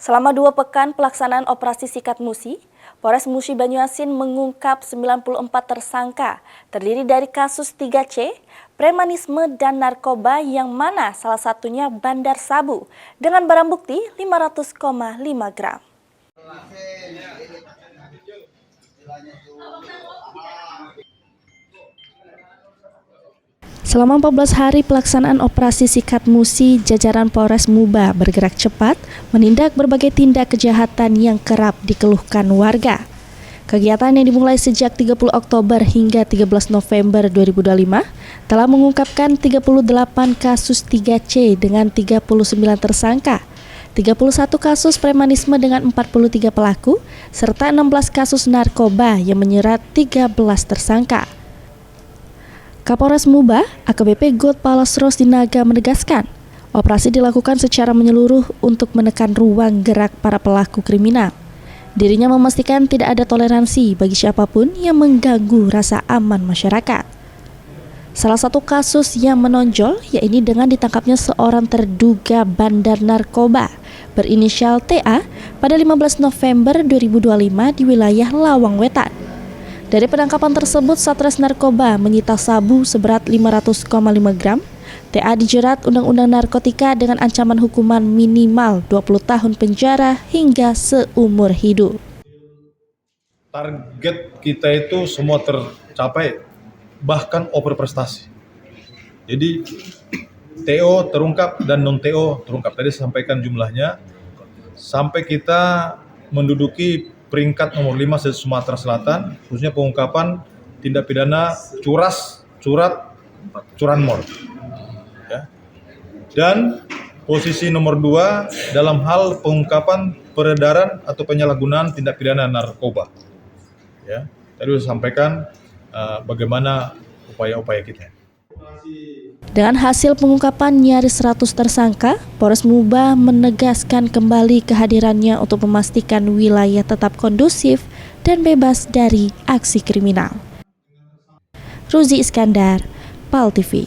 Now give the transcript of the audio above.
Selama 2 pekan pelaksanaan operasi sikat Musi, Polres Musi Banyuasin mengungkap 94 tersangka, terdiri dari kasus 3C, premanisme dan narkoba yang mana salah satunya bandar sabu dengan barang bukti 500,5 gram. Selama 14 hari pelaksanaan operasi sikat Musi, jajaran Polres Muba bergerak cepat menindak berbagai tindak kejahatan yang kerap dikeluhkan warga. Kegiatan yang dimulai sejak 30 Oktober hingga 13 November 2025 telah mengungkapkan 38 kasus 3C dengan 39 tersangka, 31 kasus premanisme dengan 43 pelaku, serta 16 kasus narkoba yang menyerat 13 tersangka. Kapolres Muba, AKBP Godpalas Rosdinaga menegaskan, operasi dilakukan secara menyeluruh untuk menekan ruang gerak para pelaku kriminal. Dirinya memastikan tidak ada toleransi bagi siapapun yang mengganggu rasa aman masyarakat. Salah satu kasus yang menonjol yaitu dengan ditangkapnya seorang terduga bandar narkoba berinisial TA pada 15 November 2025 di wilayah Lawang Wetan. Dari penangkapan tersebut, Satres Narkoba menyita sabu seberat 500,5 gram. TA dijerat Undang-Undang Narkotika dengan ancaman hukuman minimal 20 tahun penjara hingga seumur hidup. Target kita itu semua tercapai, bahkan over prestasi. Jadi TO terungkap dan non-TO terungkap. Tadi saya sampaikan jumlahnya, sampai kita menduduki peringkat nomor 5 di Sumatera Selatan, khususnya pengungkapan tindak pidana curanmor. Ya. Dan posisi nomor 2 dalam hal pengungkapan peredaran atau penyalahgunaan tindak pidana narkoba. Ya. Tadi sudah sampaikan bagaimana upaya-upaya kita. Dengan hasil pengungkapan nyaris 100 tersangka, Polres Muba menegaskan kembali kehadirannya untuk memastikan wilayah tetap kondusif dan bebas dari aksi kriminal. Ruzi Iskandar, PAL TV.